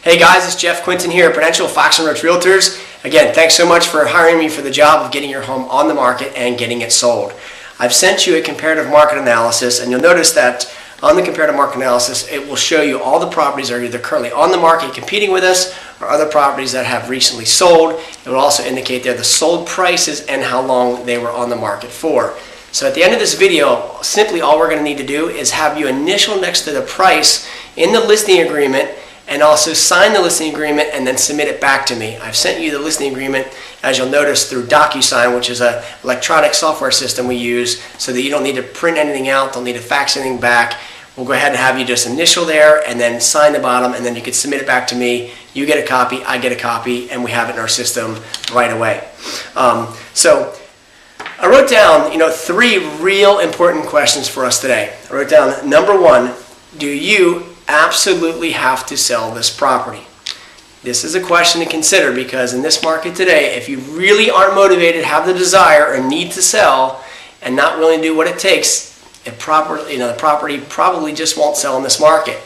Hey guys, it's Jeff Quintin here at Prudential Fox and Roach Realtors. Again, thanks so much for hiring me for the job of getting your home on the market and getting it sold. I've sent you a comparative market analysis, and you'll notice that on the comparative market analysis, it will show you all the properties that are either currently on the market competing with us or other properties that have recently sold. It will also indicate there the sold prices and how long they were on the market for. So at the end of this video, simply all we're going to need to do is have you initial next to the price in the listing agreement and also sign the listing agreement and then submit it back to me. I've sent you the listing agreement, as you'll notice, through DocuSign, which is an electronic software system we use so that you don't need to print anything out, don't need to fax anything back. We'll go ahead and have you just initial there and then sign the bottom, and then you can submit it back to me. You get a copy, I get a copy, and we have it in our system right away. So I wrote down, three real important questions for us today. I wrote down, number one, do you absolutely have to sell this property? This is a question to consider because in this market today, if you really aren't motivated, have the desire or need to sell and not willing to do what it takes, the property probably just won't sell in this market.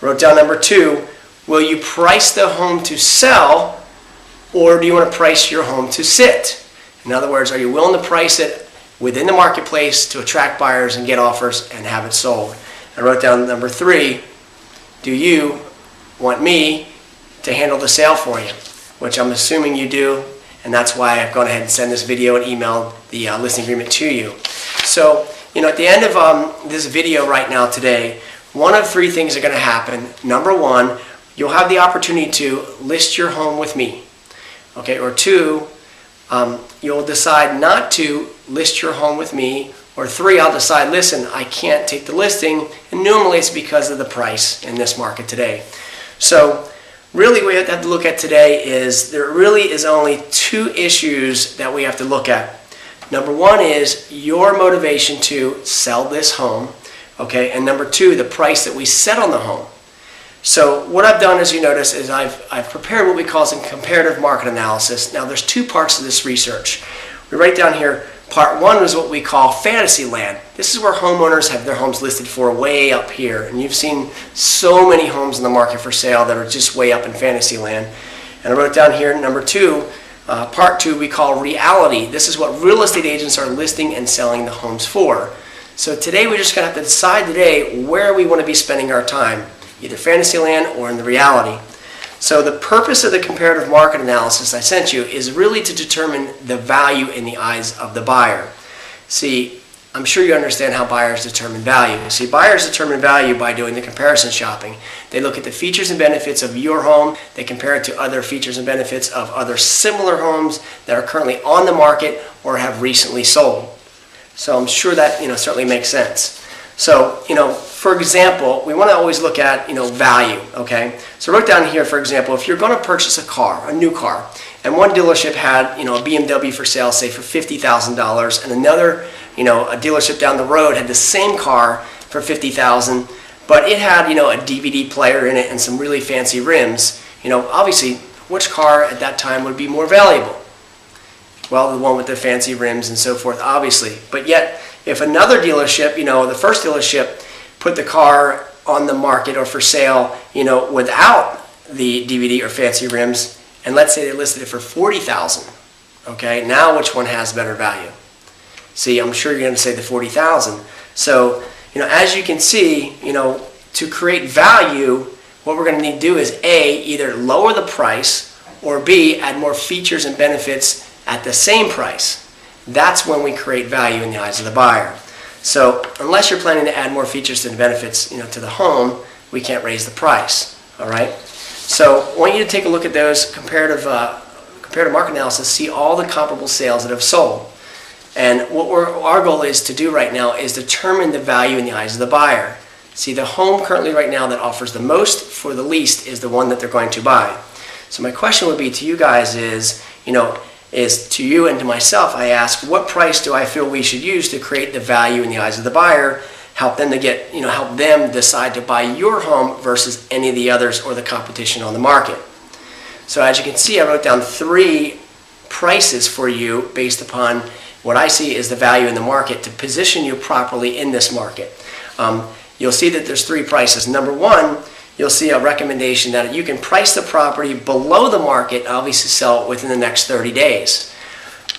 I wrote down number two, will you price the home to sell or do you want to price your home to sit? In other words, are you willing to price it within the marketplace to attract buyers and get offers and have it sold? I wrote down number three, do you want me to handle the sale for you? Which I'm assuming you do, and that's why I've gone ahead and sent this video and emailed the listing agreement to you. So, at the end of this video right now today, one of three things are going to happen. Number one, you'll have the opportunity to list your home with me. Okay, or two, you'll decide not to list your home with me. Or three, I'll decide, listen, I can't take the listing, and normally it's because of the price in this market today. So really what we have to look at today is there really is only two issues that we have to look at. Number one is your motivation to sell this home, okay, and number two, the price that we set on the home. So what I've done, as you notice, is I've prepared what we call some comparative market analysis. Now there's two parts to this research. We write down here, part one is what we call fantasy land. This is where homeowners have their homes listed for way up here. And you've seen so many homes in the market for sale that are just way up in fantasy land. And I wrote down here, number two, part two we call reality. This is what real estate agents are listing and selling the homes for. So today we're just going to have to decide today where we want to be spending our time, either fantasy land or in the reality. So the purpose of the comparative market analysis I sent you is really to determine the value in the eyes of the buyer. See, I'm sure you understand how buyers determine value. See, buyers determine value by doing the comparison shopping. They look at the features and benefits of your home. They compare it to other features and benefits of other similar homes that are currently on the market or have recently sold. So I'm sure that certainly makes sense. So, for example, we want to always look at, value, okay? So I wrote down here, for example, if you're going to purchase a car, a new car, and one dealership had, a BMW for sale, say for $50,000, and another, a dealership down the road had the same car for $50,000, but it had, a DVD player in it and some really fancy rims, obviously, which car at that time would be more valuable? Well, the one with the fancy rims and so forth, obviously. But yet, if another dealership, the first dealership put the car on the market or for sale, without the DVD or fancy rims, and let's say they listed it for $40,000, okay, now which one has better value? See, I'm sure you're going to say the $40,000. So, as you can see, to create value, what we're going to need to do is A, either lower the price, or B, add more features and benefits at the same price. That's when we create value in the eyes of the buyer. So unless you're planning to add more features and benefits to the home, we can't raise the price. All right? So I want you to take a look at those comparative market analysis, see all the comparable sales that have sold. And what our goal is to do right now is determine the value in the eyes of the buyer. See, the home currently right now that offers the most for the least is the one that they're going to buy. So my question would be to you guys is to you and to myself, I ask, what price do I feel we should use to create the value in the eyes of the buyer, help them decide to buy your home versus any of the others or the competition on the market. So as you can see, I wrote down three prices for you based upon what I see is the value in the market to position you properly in this market. You'll see that there's three prices. Number one, you'll see a recommendation that you can price the property below the market, obviously sell it within the next 30 days.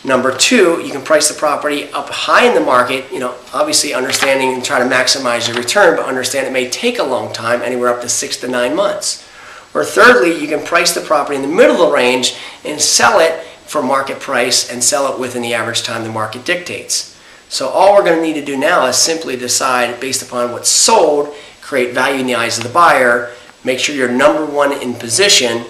Number two, you can price the property up high in the market, obviously understanding and trying to maximize your return, but understand it may take a long time, anywhere up to 6 to 9 months. Or thirdly, you can price the property in the middle of the range and sell it for market price and sell it within the average time the market dictates. So all we're going to need to do now is simply decide based upon what's sold, create value in the eyes of the buyer, make sure you're number one in position,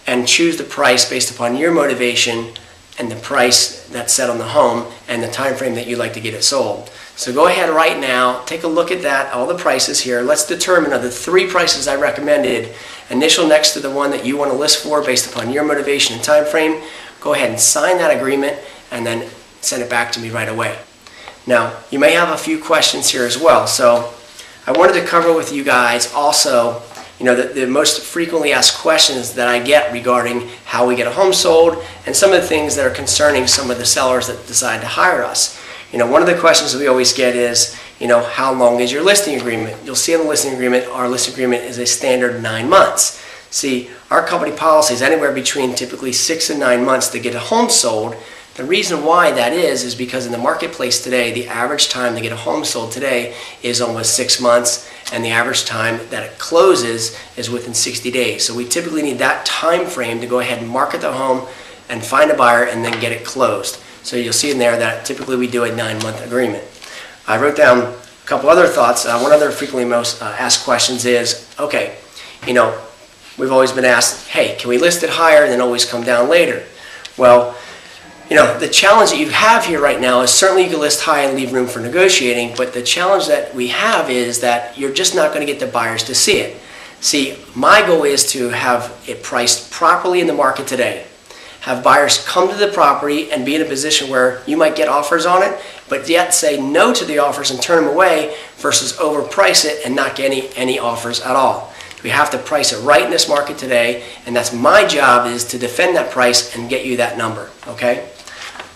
and choose the price based upon your motivation and the price that's set on the home and the time frame that you'd like to get it sold. So go ahead right now, take a look at that, all the prices here. Let's determine of the 3 prices I recommended, initial next to the one that you want to list for based upon your motivation and time frame. Go ahead and sign that agreement and then send it back to me right away. Now, you may have a few questions here as well. So I wanted to cover with you guys also the most frequently asked questions that I get regarding how we get a home sold and some of the things that are concerning some of the sellers that decide to hire us. One of the questions that we always get is, how long is your listing agreement? You'll see on the listing agreement, our listing agreement is a standard 9 months. See, our company policy is anywhere between typically 6 and 9 months to get a home sold. The reason why that is because in the marketplace today, the average time to get a home sold today is almost 6 months, and the average time that it closes is within 60 days. So we typically need that time frame to go ahead and market the home and find a buyer and then get it closed. So you'll see in there that typically we do a 9-month agreement. I wrote down a couple other thoughts. One other frequently most asked questions is, okay, we've always been asked, hey, can we list it higher and then always come down later? Well, the challenge that you have here right now is certainly you can list high and leave room for negotiating, but the challenge that we have is that you're just not going to get the buyers to see it. See, my goal is to have it priced properly in the market today. Have buyers come to the property and be in a position where you might get offers on it, but yet say no to the offers and turn them away versus overprice it and not get any offers at all. We have to price it right in this market today, and that's my job, is to defend that price and get you that number, okay?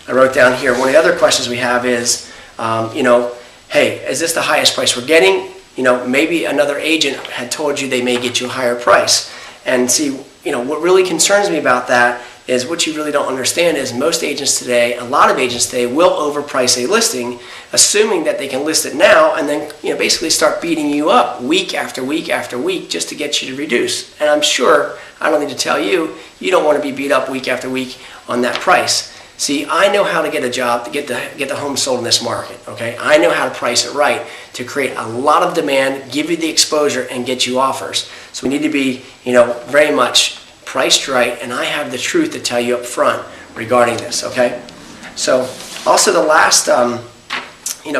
I wrote down here, one of the other questions we have is, hey, is this the highest price we're getting? Maybe another agent had told you they may get you a higher price. And see, what really concerns me about that is what you really don't understand is most agents today, a lot of agents today, will overprice a listing, assuming that they can list it now and then basically start beating you up week after week after week just to get you to reduce. And I'm sure, I don't need to tell you, you don't want to be beat up week after week on that price. See, I know how to get a job, to get the home sold in this market, okay? I know how to price it right to create a lot of demand, give you the exposure, and get you offers. So we need to be, very much priced right, and I have the truth to tell you up front regarding this, okay? So also the last,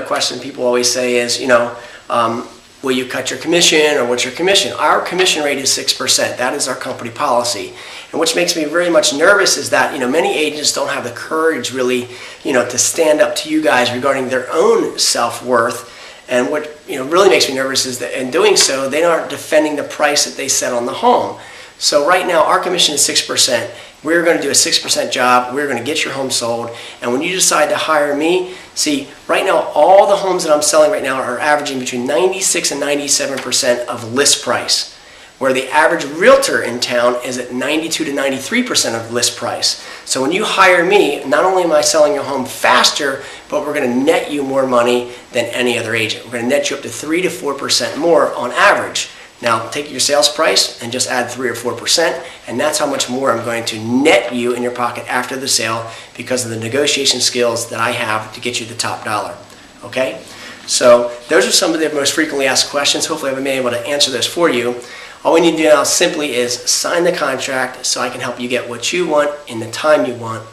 question people always say is, will you cut your commission, or what's your commission? Our commission rate is 6%. That is our company policy. And which makes me very much nervous is that, many agents don't have the courage really, to stand up to you guys regarding their own self-worth. And what, really makes me nervous is that in doing so, they aren't defending the price that they set on the home. So right now, our commission is 6%. We're going to do a 6% job. We're going to get your home sold. And when you decide to hire me, see, right now, all the homes that I'm selling right now are averaging between 96 and 97% of list price, where the average realtor in town is at 92 to 93% of list price. So when you hire me, not only am I selling your home faster, but we're going to net you more money than any other agent. We're going to net you up to 3 to 4% more on average. Now, take your sales price and just add 3 or 4%, and that's how much more I'm going to net you in your pocket after the sale because of the negotiation skills that I have to get you the top dollar, okay? So those are some of the most frequently asked questions. Hopefully I've been able to answer those for you. All we need to do now simply is sign the contract so I can help you get what you want in the time you want.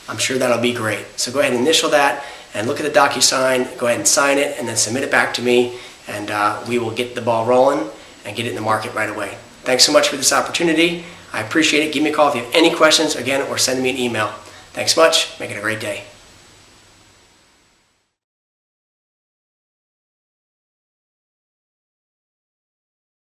I'm sure that'll be great. So go ahead and initial that and look at the DocuSign, go ahead and sign it, and then submit it back to me, and we will get the ball rolling and get it in the market right away. Thanks so much for this opportunity. I appreciate it. Give me a call if you have any questions, again, or send me an email. Thanks much. Make it a great day.